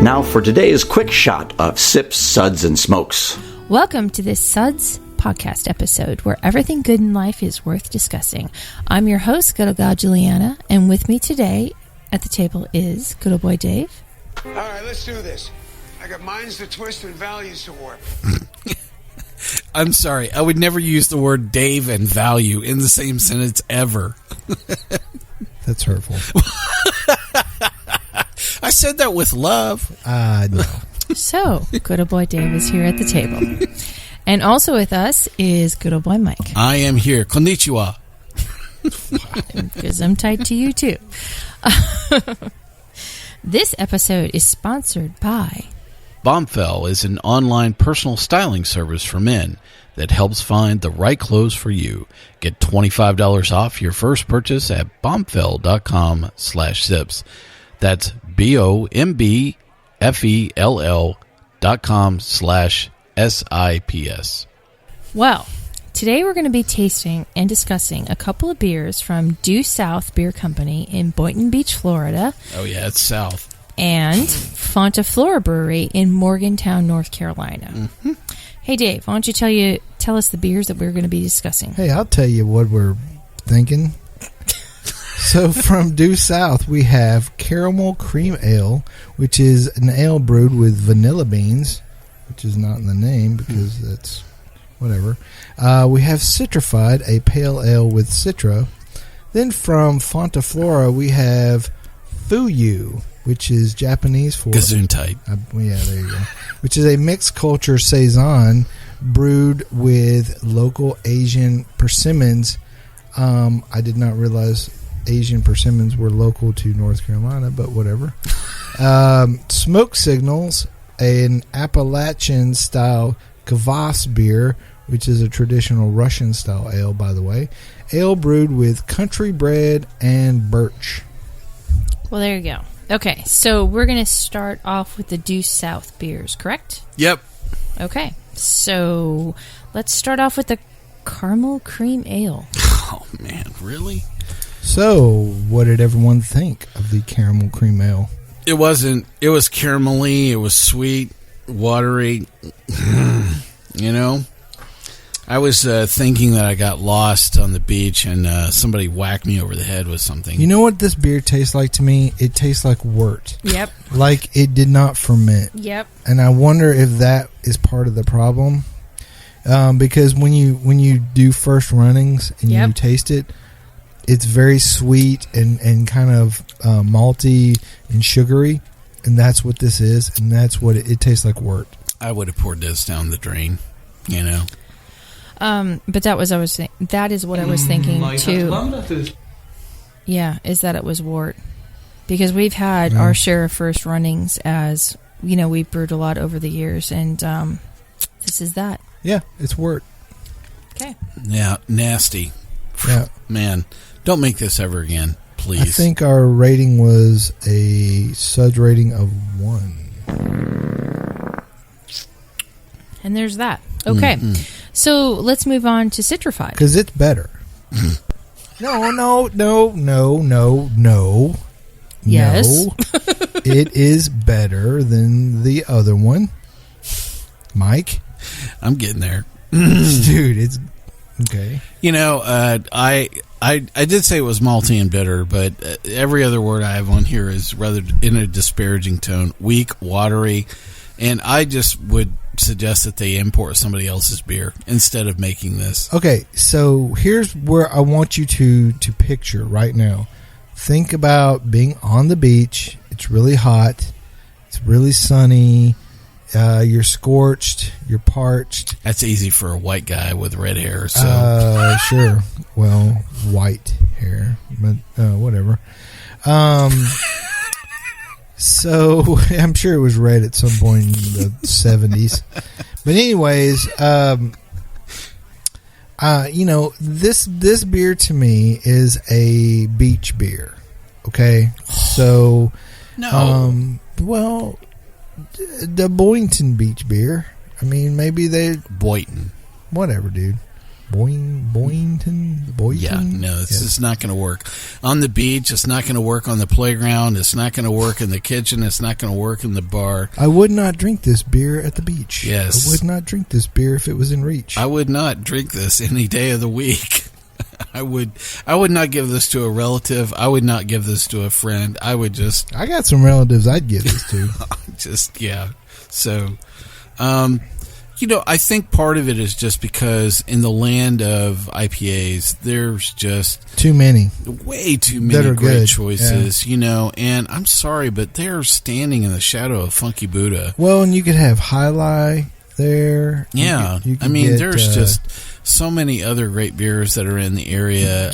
Now for today's quick shot of Sips, Suds, and Smokes. Welcome to this Suds podcast episode where everything good in life is worth discussing. I'm your host, good old gal Julieanna, and with me today at the table is good old boy Dave. All right, let's do this. I got minds to twist and values to warp. I'm sorry, I would never use the word Dave and value in the same sentence ever. That's hurtful. I said that with love. No. So, good old boy Dave is here at the table. And also with us is good old boy Mike. I am here. Konnichiwa. Because I'm tied to you too. This episode is sponsored by Bombfell is an online personal styling service for men that helps find the right clothes for you. Get $25 off your first purchase at bombfell.com/sips. That's BOMBFELL.com/SIPS. Well, today we're going to be tasting and discussing a couple of beers from Due South Beer Company in Boynton Beach, Florida. Oh, yeah, it's south. And Fonta Flora Brewery in Morgantown, North Carolina. Mm-hmm. Hey, Dave, why don't you tell us the beers that we're going to be discussing? Hey, I'll tell you what we're thinking. So from Due South, we have Caramel Cream Ale, which is an ale brewed with vanilla beans, which is not in the name because that's whatever. We have Citrafied, a pale ale with citra. Then from Fonta Flora, we have FuYu, which is Japanese for Gesundheit. Yeah, there you go. Which is a mixed culture saison brewed with local Asian persimmons. I did not realize Asian persimmons were local to North Carolina, but whatever. Smoke Signals, an Appalachian style kvass beer, which is a traditional Russian style ale, by the way. Ale brewed with country bread and birch. Well, there you go. Okay, so we're going to start off with the Due South beers, correct? Yep. Okay, so let's start off with the Caramel Cream Ale. Oh, man, really? So, what did everyone think of the Caramel Cream Ale? It was caramelly, it was sweet, watery. You know? I was thinking that I got lost on the beach and somebody whacked me over the head with something. You know what this beer tastes like to me? It tastes like wort. Yep. Like it did not ferment. Yep. And I wonder if that is part of the problem. Because when you do first runnings and you taste it, it's very sweet and kind of malty and sugary. And that's what this is. And that's what it tastes like wort. I would have poured this down the drain, you know. But that is what I was thinking too. Yeah, is that it was wort. Because we've had our share of first runnings as, you know, we've brewed a lot over the years, and this is that. Yeah, it's wort. Okay. Yeah, nasty. Yeah. Man, don't make this ever again, please. I think our rating was a Suds rating of 1. And there's that. Okay. Mm-hmm. So let's move on to Citrafied. Because it's better. No. Yes. No. It is better than the other one. Mike? I'm getting there. Dude, it's... Okay. You know, I did say it was malty and bitter, but every other word I have on here is rather in a disparaging tone. Weak, watery, and I just would suggest that they import somebody else's beer instead of making this. Okay, so here's where I want you to picture right now. Think about being on the beach. It's really hot. It's really sunny. You're scorched. You're parched. That's easy for a white guy with red hair. So sure. Well, white hair, but whatever. So I'm sure it was red at some point in the 70s. But anyways, you know, this beer to me is a beach beer. Okay, so no, well, the Boynton Beach beer. I mean, maybe they Boynton, whatever, dude. Boynton. Yeah, no, this is not going to work. On the beach, it's not going to work on the playground. It's not going to work in the kitchen. It's not going to work in the bar. I would not drink this beer at the beach. Yes. I would not drink this beer if it was in reach. I would not drink this any day of the week. I would not give this to a relative. I would not give this to a friend. I got some relatives I'd give this to. So, I think part of it is just because in the land of IPAs, there's just way too many great choices, and I'm sorry, but they're standing in the shadow of Funky Buddha. Well, and you could have High Lie there. Yeah. You could get, there's just so many other great beers that are in the area.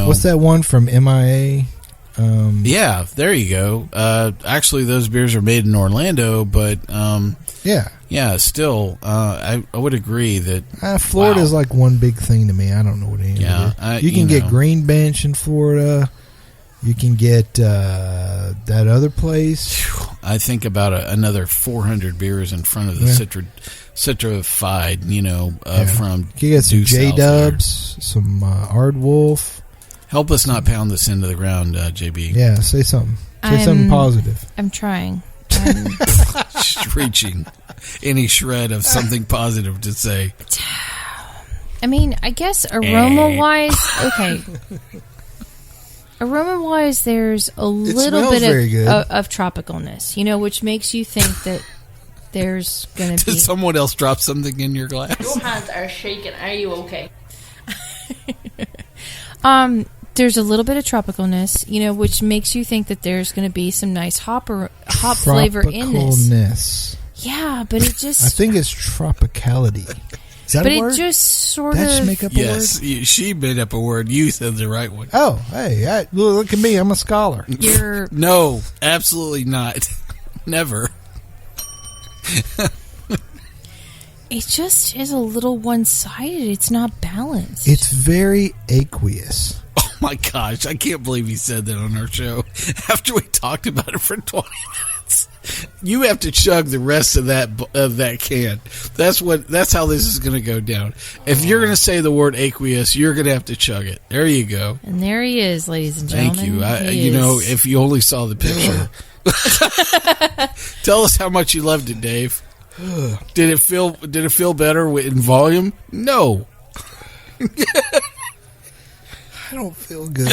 What's that one from MIA? Yeah, there you go. Actually, those beers are made in Orlando, but still, I would agree that Florida is like one big thing to me. I don't know what any of it is. You can get Green Bench in Florida. You can get that other place. I think about another 400 beers in front of the Citrafied, from you get some Due South J-Dubs, some Ardwolf. Help us not pound this into the ground, JB. Yeah, say something. Say something positive. I'm trying. Just reaching any shred of something positive to say. I guess aroma-wise, okay. Aroma-wise, there's a little bit of tropicalness, which makes you think that there's going to be... Did someone else drop something in your glass? Your hands are shaking. Are you okay? There's a little bit of tropicalness, which makes you think that there's going to be some nice hop flavor in this. Yeah, but it just... I think it's tropicality. Is that a word? It just sort That's of... make up a yes, word? she made up a word. You said the right one. Oh, hey, look at me. I'm a scholar. No, absolutely not. Never. It just is a little one-sided. It's not balanced. It's very aqueous. Oh my gosh, I can't believe he said that on our show. After we talked about it for 20 minutes. You have to chug the rest of that can. That's how this is going to go down. If you're going to say the word aqueous, you're going to have to chug it. There you go. And there he is, ladies and gentlemen. Thank you. If you only saw the picture. Tell us how much you loved it, Dave. Did it feel better in volume? No. I don't feel good.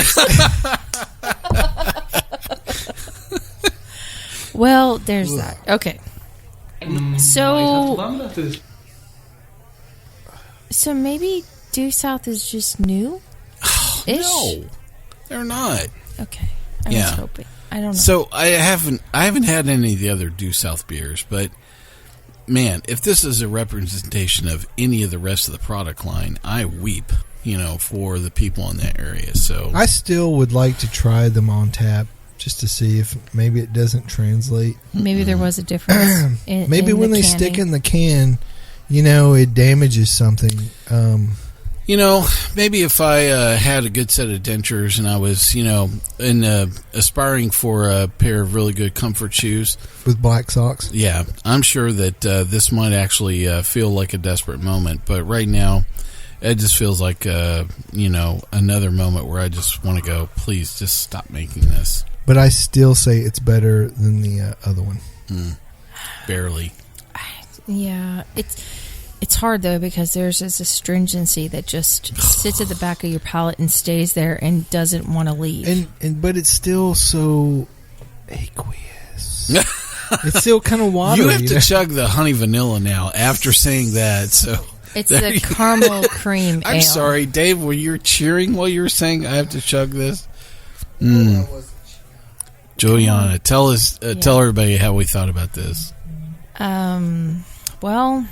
Well, there's that. Okay. So maybe Due South is just new? No, they're not. Okay. I was hoping. I don't know. So I haven't had any of the other Due South beers, but man, if this is a representation of any of the rest of the product line, I weep, for the people in that area. So I still would like to try them on tap just to see if maybe it doesn't translate. Maybe there was a difference. Maybe when they stick in the can, it damages something. Maybe if I had a good set of dentures and I was, aspiring for a pair of really good comfort shoes. With black socks? Yeah. I'm sure that this might actually feel like a desperate moment. But right now, it just feels like, another moment where I just want to go, please, just stop making this. But I still say it's better than the other one. Barely. Yeah. It's hard, though, because there's this astringency that just sits at the back of your palate and stays there and doesn't want to leave. But it's still so aqueous. It's still kind of watery. You have to chug the honey vanilla now after saying that. So it's the caramel cream ale. I'm sorry, Dave, were you cheering while you were saying I have to chug this? Julieanna, tell everybody how we thought about this. Well,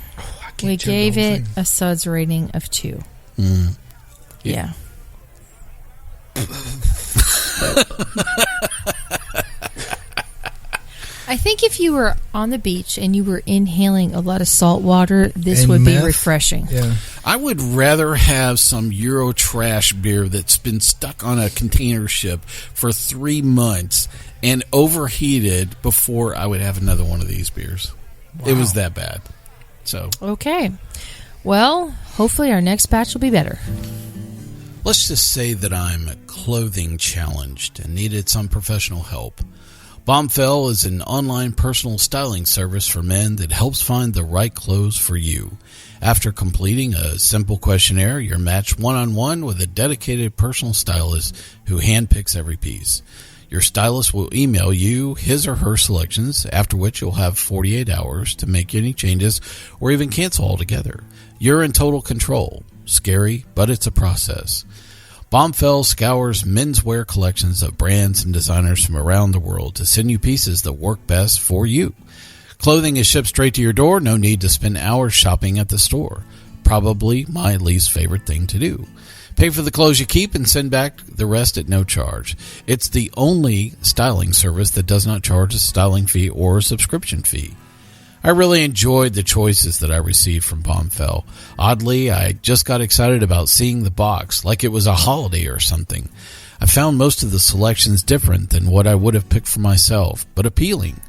we gave it a Suds rating of 2. Yeah. I think if you were on the beach and you were inhaling a lot of salt water, this would be refreshing. Yeah. I would rather have some Euro trash beer that's been stuck on a container ship for 3 months and overheated before I would have another one of these beers. Wow. It was that bad. So okay. Well, hopefully our next batch will be better. Let's just say that I'm clothing challenged and needed some professional help. Bombfell is an online personal styling service for men that helps find the right clothes for you. After completing a simple questionnaire, you're matched one-on-one with a dedicated personal stylist who handpicks every piece. Your stylist will email you his or her selections, after which you'll have 48 hours to make any changes or even cancel altogether. You're in total control. Scary, but it's a process. Bombfell scours menswear collections of brands and designers from around the world to send you pieces that work best for you. Clothing is shipped straight to your door. No need to spend hours shopping at the store. Probably my least favorite thing to do. Pay for the clothes you keep and send back the rest at no charge. It's the only styling service that does not charge a styling fee or a subscription fee. I really enjoyed the choices that I received from Bombfell. Oddly, I just got excited about seeing the box, like it was a holiday or something. I found most of the selections different than what I would have picked for myself, but appealing.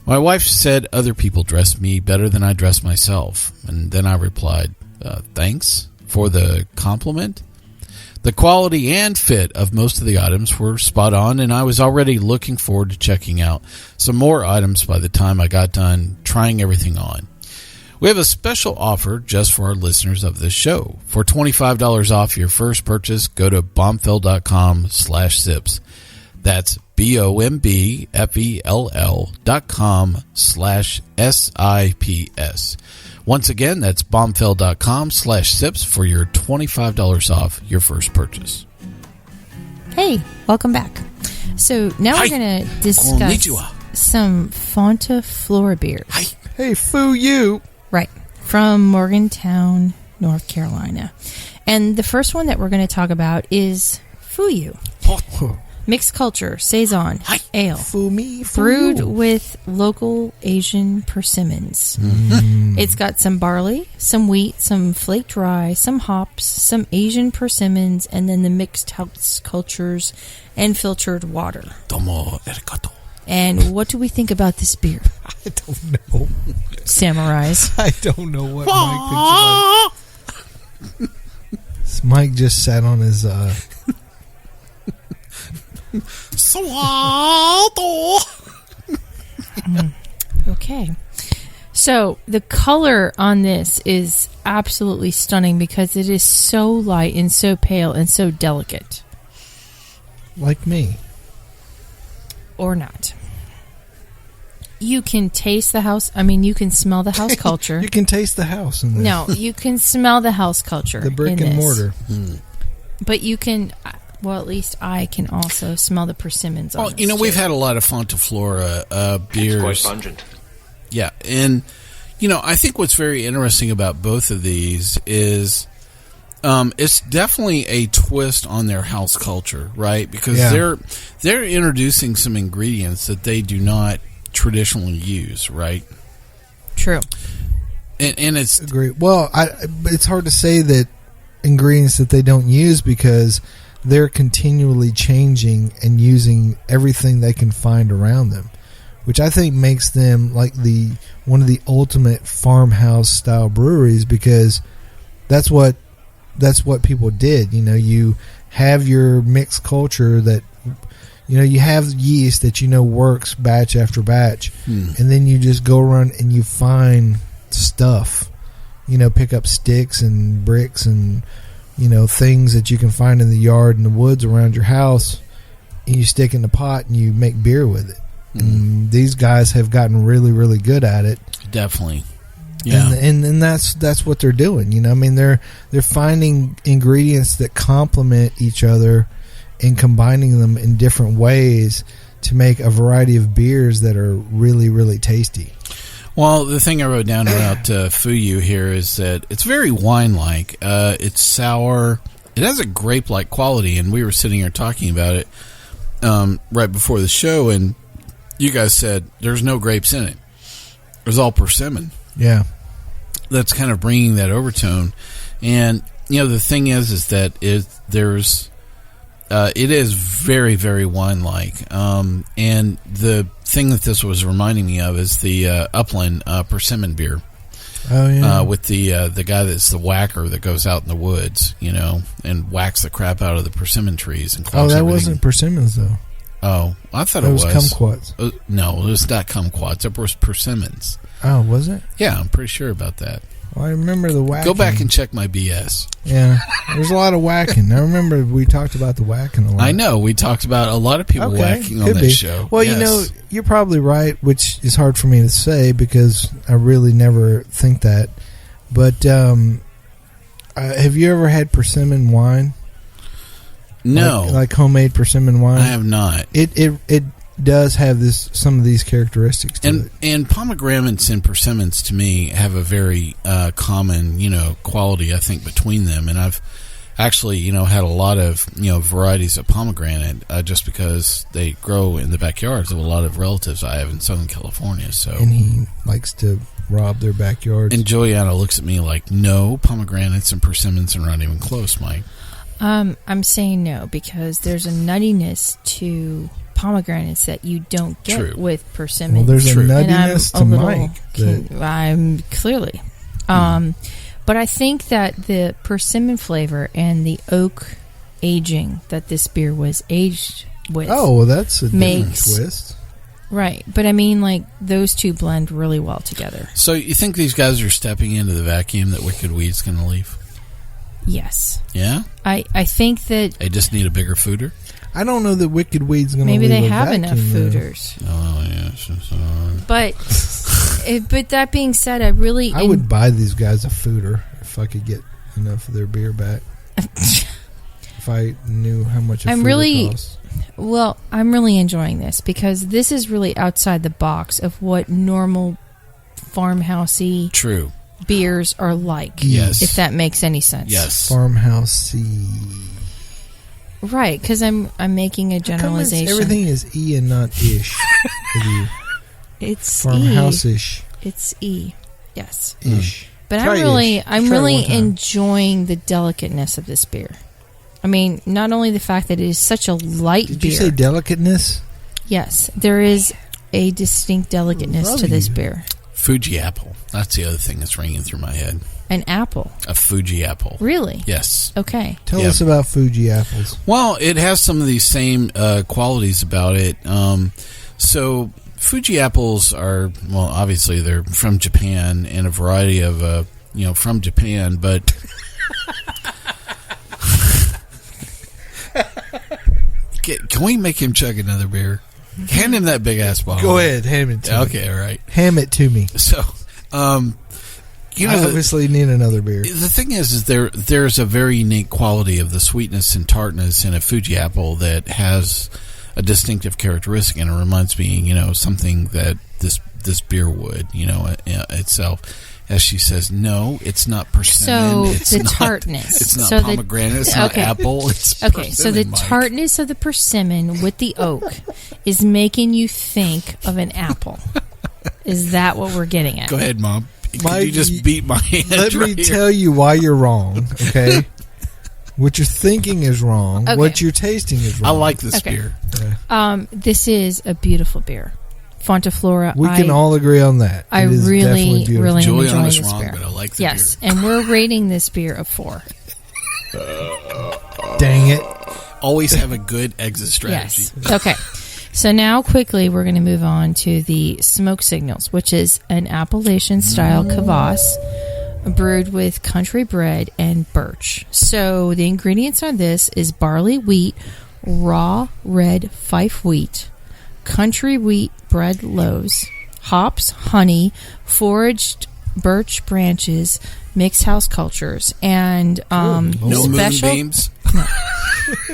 My wife said other people dressed me better than I dressed myself, and then I replied, thanks for the compliment. The quality and fit of most of the items were spot on, and I was already looking forward to checking out some more items by the time I got done trying everything on. We have a special offer just for our listeners of this show. For $25 off your first purchase, go to bombfell.com/sips. That's bombfell.com/SIPS. Once again, that's bombfell.com/sips for your $25 off your first purchase. Hey, welcome back. So now we're going to discuss Konnichiwa. some Fonta Flora beers. Hey, FuYu. Right, from Morgantown, North Carolina. And the first one that we're going to talk about is FuYu. Mixed culture, Saison, ale. Brewed with local Asian persimmons. It's got some barley, some wheat, some flaked rye, some hops, some Asian persimmons, and then the mixed house cultures and filtered water. Domo arigato. And what do we think about this beer? I don't know. Samurais. I don't know what Mike thinks about. Mike just sat on his... Okay. So the color on this is absolutely stunning because it is so light and so pale and so delicate. Like me. Or not. You can taste the house. I mean, you can smell the house culture. You can taste the house in this. No, you can smell the house culture. The brick in and this. mortar. But you can... Well, at least I can also smell the persimmons on this, we've had a lot of Fonta Flora beers. It's quite pungent. Yeah, and, I think what's very interesting about both of these is it's definitely a twist on their house culture, right? Because they're introducing some ingredients that they do not traditionally use, right? True. And it's... Agree. Well, it's hard to say that ingredients that they don't use because... they're continually changing and using everything they can find around them, which I think makes them like one of the ultimate farmhouse style breweries because that's what people did. You have your mixed culture that you have yeast that works batch after batch, and then you just go around and you find stuff, pick up sticks and bricks and things that you can find in the yard and the woods around your house, and you stick in the pot and you make beer with it. And these guys have gotten really, really good at it. Definitely. Yeah. And that's what they're doing. They're finding ingredients that complement each other and combining them in different ways to make a variety of beers that are really, really tasty. Well, the thing I wrote down about FuYu here is that it's very wine-like. It's sour. It has a grape-like quality, and we were sitting here talking about it right before the show, and you guys said there's no grapes in it. It was all persimmon. Yeah. That's kind of bringing that overtone. And, the thing is that it is very, very wine-like. And the thing that this was reminding me of is the Upland persimmon beer. Oh yeah. With the guy that's the whacker that goes out in the woods, and whacks the crap out of the persimmon trees and clogs that everything. wasn't persimmons though. Oh, I thought That it was kumquats. No, it was not kumquats. It was persimmons. Oh, was it? Yeah, I'm pretty sure about that. Well, I remember the whacking. Go back and check my BS. Yeah, there's a lot of whacking. I remember we talked about the whacking a lot. I know. We talked about a lot of people whacking on could this be. show. Well, Yes. you're probably right, which is hard for me to say because I really never think that. But have you ever had persimmon wine? No. Like homemade persimmon wine? I have not. It does have some of these characteristics to it. And pomegranates and persimmons to me have a very common, quality, I think, between them. And I've actually, had a lot of, varieties of pomegranate just because they grow in the backyards of a lot of relatives I have in Southern California. So, And he likes to rob their backyards. And Julieanna looks at me like, no, pomegranates and persimmons are not even close, Mike. I'm saying no because there's a nuttiness to pomegranates that you don't get with persimmons. Well, there's True. a nuttiness to Mike. I'm clearly. But I think that the persimmon flavor and the oak aging that this beer was aged with. Oh, well, that's a different makes twist. Right. But I mean, like, those two blend really well together. So you think these guys are stepping into the vacuum that Wicked Weed's going to leave? Yes. Yeah? I think that They just need a bigger fooder? I don't know that Wicked Weed's going to leave maybe they a have vacuum, enough though. fooders. Oh, yes. But that being said, I would buy these guys a fooder if I could get enough of their beer back. If I knew how much a fooder costs. Well, I'm really enjoying this because this is really outside the box of what normal farmhousey True. beers are like. Yes. If that makes any sense. Yes. Farmhousey. Right, because I'm making a generalization. Everything is E and not ish. with you. It's farmhouse-ish. It's E. Yes. Ish. But Try I'm ish. really Try it one time. enjoying the delicateness of this beer. I mean, not only the fact that it is such a light Did beer. you say delicateness? Yes, there is a distinct delicateness to this beer. Fuji apple. That's the other thing that's ringing through my head. An apple. A Fuji apple. Really? Yes. Okay. Tell us about Fuji apples. Well, it has some of these same qualities about it. So Fuji apples are, well, obviously they're from Japan and a variety of, from Japan, but... Can we make him chug another beer? Hand him that big-ass bottle. Go ahead. Hand it to me. Okay, all right. Ham it to me. So, I obviously need another beer. The thing is there's a very unique quality of the sweetness and tartness in a Fuji apple that has a distinctive characteristic, and it reminds me, something that this beer would, itself. As she says, no, it's not persimmon. So it's the not, tartness. It's not so pomegranate. It's not apple. It's okay. So the persimmon, Mike. tartness of the persimmon with the oak is making you think of an apple. Is that what we're getting at? Go ahead, Mom. Could Mike, you just beat my hand? Let me tell you why you're wrong, okay? What you're thinking is wrong. Okay. What you're tasting is wrong. I like this Okay. beer. Yeah. This is a beautiful beer. Fonta Flora. We can all agree on that. I It is really, definitely beautiful. really am enjoying Julieanna's this wrong, beer. but I like the yes, beer. and we're rating this beer a 4. Dang it. Always have a good exit strategy. Yes. Okay. So now quickly we're going to move on to the Smoke Signals, which is an Appalachian-style kvass brewed with country bread and birch. So the ingredients on this is barley wheat, raw red fife wheat, country wheat bread loaves, hops, honey, foraged birch branches, mixed house cultures, and No special moonbeams.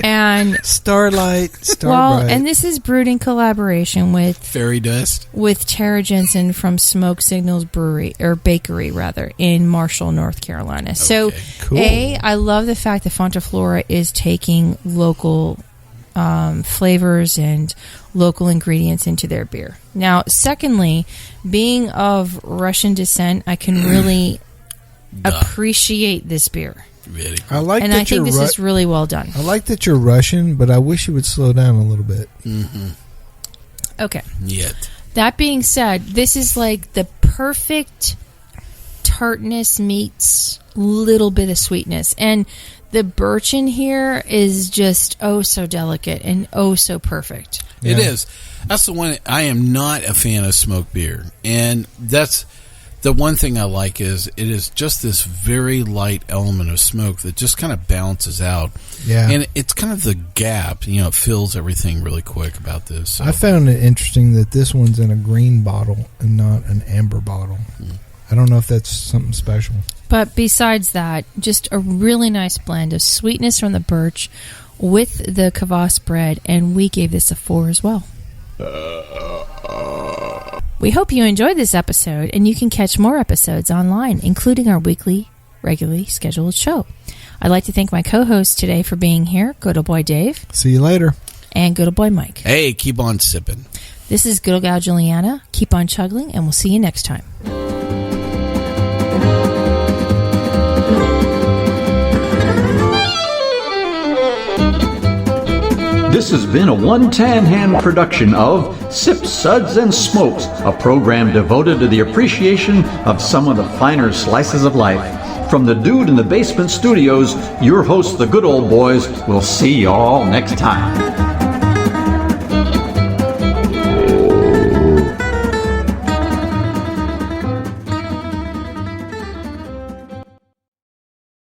and Starlight, Starbright. well, and this is brewed in collaboration with Fairy dust. Tara Jensen from Smoke Signals Brewery or Bakery rather in Marshall, North Carolina. So, Cool. I love the fact that Fonta Flora is taking local flavors and local ingredients into their beer. Now, secondly, being of Russian descent, I can really appreciate this beer. Really. I like And that I think this is really well done. I like that you're Russian, but I wish you would slow down a little bit. Mm-hmm. Okay. Yet. That being said, this is like the perfect tartness meets little bit of sweetness. And the birch in here is just so delicate and so perfect. Yeah. It is. That's the one. I am not a fan of smoked beer, and that's the one thing I like is it is just this very light element of smoke that just kind of balances out. Yeah. And it's kind of the gap, it fills everything really quick about this. So. I found it interesting that this one's in a green bottle and not an amber bottle. I don't know if that's something special. But besides that, just a really nice blend of sweetness from the birch with the kvass bread, and we gave this a 4 as well. We hope you enjoyed this episode, and you can catch more episodes online, including our weekly, regularly scheduled show. I'd like to thank my co-hosts today for being here, Good Old Boy Dave. See you later. And Good Old Boy Mike. Hey, keep on sipping. This is Good Old Gal Julieanna. Keep on chuggling, and we'll see you next time. This has been a One Tan Hand production of Sips, Suds, and Smokes, a program devoted to the appreciation of some of the finer slices of life. From the Dude in the Basement Studios, your hosts, the Good Old Boys, will see y'all next time.